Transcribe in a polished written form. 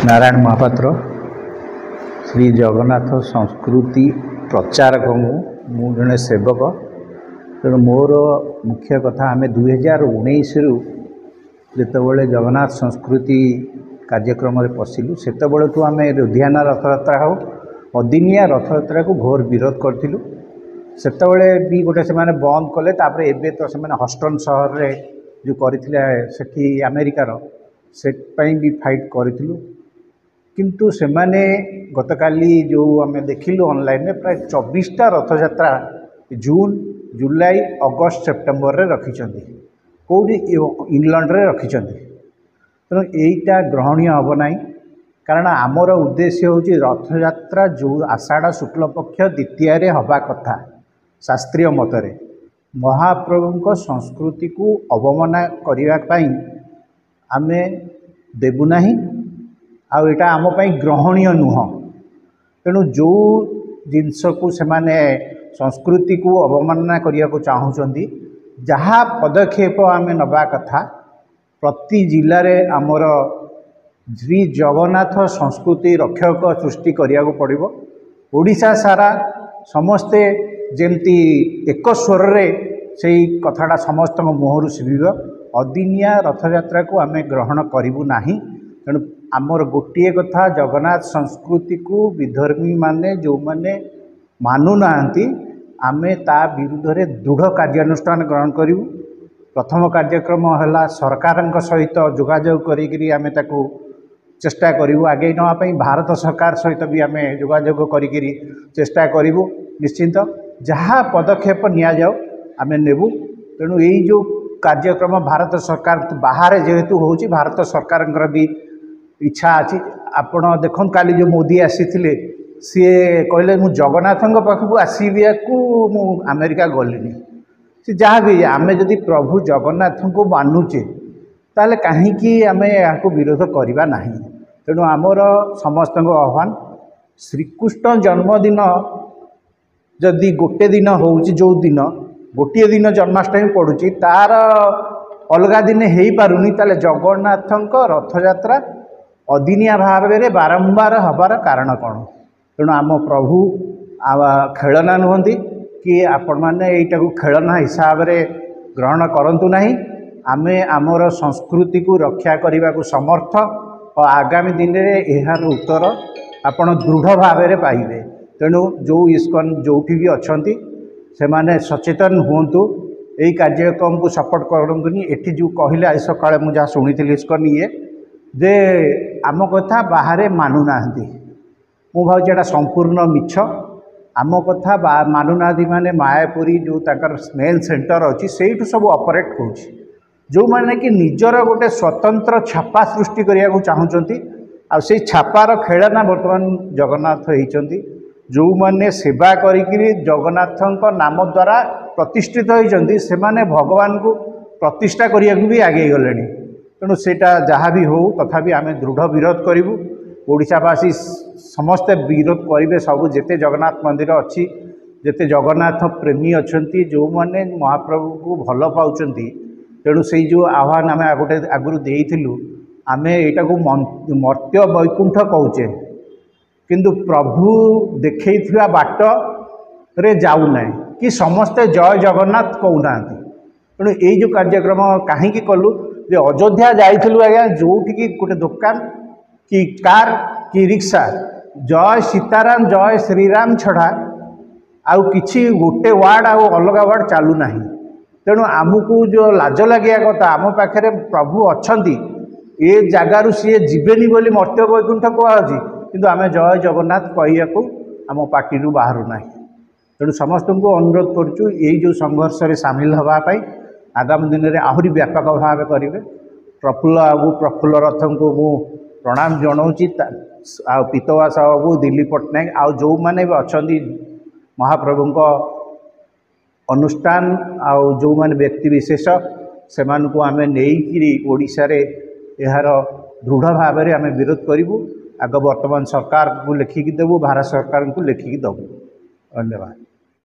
नारायण महापात्र श्री जगन्नाथ संस्कृति प्रचारक मु जड़े सेवक तेणु मोर मुख्य कथा आम 2019 जितेबाला जगन्नाथ संस्कृति कार्यक्रम पशिलु से आम लुधियाना रथयात्रा हो अदिनिया रथयात्रा को घोर विरोध करूँ से भी गोटे से बंद कले एवं तो से हस्टन सहर में जो करती अमेरिकार से भी फाइट करूँ किंतु से माने गतकाली जो आम देखिलु ऑनलाइन में प्राय 24टा रथयात्रा जून जुलाई अगस्त सेप्टेम्बर रे रखिछंती कौटी इंग्लैंड रे रखिछंती तेणु यहीटा ग्रहणीय हम ना कारण आमर उद्देश्य हूँ रथयात्रा जो आषाढ़ शुक्ल पक्ष द्वितीय रे हवा कथा शास्त्रीय मतरे महाप्रभु संस्कृति को अवमानना करने आमे देबुना आउ एटा आम पई ग्रहणीय नुह तेणु जो जिनस को से माने संस्कृति को अवमानना करने को चाहूँगी जहाँ पदक्षेप आम नवा कथा प्रति जिले में आमर श्री जगन्नाथ संस्कृति रक्षक सृष्टि करिया को पड़िबो ओडिशा सारा समस्ते जेमती एक स्वर रे सेही कथाटा समस्त मुहरु शिविब अदिनिया रथयात्रा को आम ग्रहण करूँ ना तेणु आमर गोटे कथा जगन्नाथ संस्कृति को विधर्मी माने जो माने मानुना आमे ता विरुद्ध रे दृढ़ कार्यानुष्ठान ग्रहण करूँ प्रथम कार्यक्रम है सरकार सहित जोगाजोग करी आमे ताकू चेष्टा करूँ आगे नापी भारत सरकार सहित भी आम जोगाजोग करी चेष्टा करूँ निश्चिंत जहाँ पदक्षेप नि जाओ आम नेबू तेणु यही जो कार्यक्रम भारत सरकार बाहर जेहेतु हो भारत सरकार भी इच्छा अच्छी आपण देखो काली जो मोदी आसी सी कहले मु जगन्नाथ पाखक आसबिया को मु अमेरिका गलिनी सी जहाँ भी आम जदि प्रभु जगन्नाथ को मानुचे ताले कहीं आम यहाँ विरोध करवा ना तेणु आमर समस्त आह्वान श्रीकृष्ण जन्मदिन जदि गोटे दिन हो जो दिन गोटे दिन जन्माष्टमी पड़ुची तार अलगा दिन हो पारुनी ताले जगन्नाथ रथयात्रा अदिनिया भाव में बारंबार हबार कारण कौन तेणु आम प्रभु खेलना नुहति कि आपण मैंने यहीटा को खेलना हिसाब से ग्रहण करूँ ना आम आमर संस्कृति को रक्षा करने को समर्थ और आगामी दिन में यार उत्तर आपण दृढ़ भाव में पाइबे तेणु जो इस्कन जो भी अच्छा से माने सचेतन हुंतु यही कार्यक्रम को सपोर्ट करतुनि एठी जो कहले आज सकाଳେ ମୁଁ ଯାହା ଶୁଣିଥିଲି इस्कन ये जे आम कथा बाहर मानुना मु भावुँ एटा संपूर्ण मिछ आम कथा मानुना माने मायापुरी जो ताकर मेन सेंटर अच्छी से सब ऑपरेट हो जो माने कि निजर गोटे स्वतंत्र छापा सृष्टि करने को चाहूँगी आ से छापार खेलना बर्तमान जगन्नाथ होती जो माने सेवा करी जगन्नाथ नाम द्वारा प्रतिष्ठित होती से माने भगवान को प्रतिष्ठा करने को भी आगे गले तेणु सेटा जहाँ भी हो तथापि आम दृढ़ विरोध करूँ ओडिशावासी समस्ते विरोध करेंगे सबू जिते जगन्नाथ मंदिर अच्छी जिते जगन्नाथ प्रेमी अच्छा जो मैंने महाप्रभु को भल पाँच तेणु से जो आह्वान आम गोटे आगुरी देलु आम यहाँ को मर्त्य वैकुंठ कौचे किंतु प्रभु देखई बाट रे जाऊना कि समस्ते जय जगन्नाथ कहूना तेणु यही जो कार्यक्रम कहीं कलु जे अयोध्या जाइलु आज्ञा जो गोटे दुकान कि कार कि रिक्शा जय सीताराम जय श्रीराम छड़ा आउ किछि गोटे वार्ड आउ अलग वार्ड चलूना तेणु आमको जो लाज लगे कथा आम पाखे प्रभु अच्छा ये जगार सी जीवेनि बोली मर्त्य वैकुंठ कहुच्छी किंतु आम जय जगन्नाथ कहया को आम पार्टी बाहर ना तेणु समस्त को अनुरोध करुँ यही जो संघर्ष में सामिल होगापाई आगामी दिन में आहरी व्यापक भाव करेंगे प्रफुल्ल रथ को मु प्रणाम जनाऊँगी पितवास बाबू दिलीप पट्टनायक आउ जो मैंने भी अच्छा महाप्रभु अनुष्ठान आउ जो मैंने व्यक्ति विशेष से आम नहीं ओडिशा रे यार दृढ़ भाव में आम विरोध करूँ आग वर्तमान सरकार को लेखिकी देवु भारत सरकार को लेखिकी देवु धन्यवाद।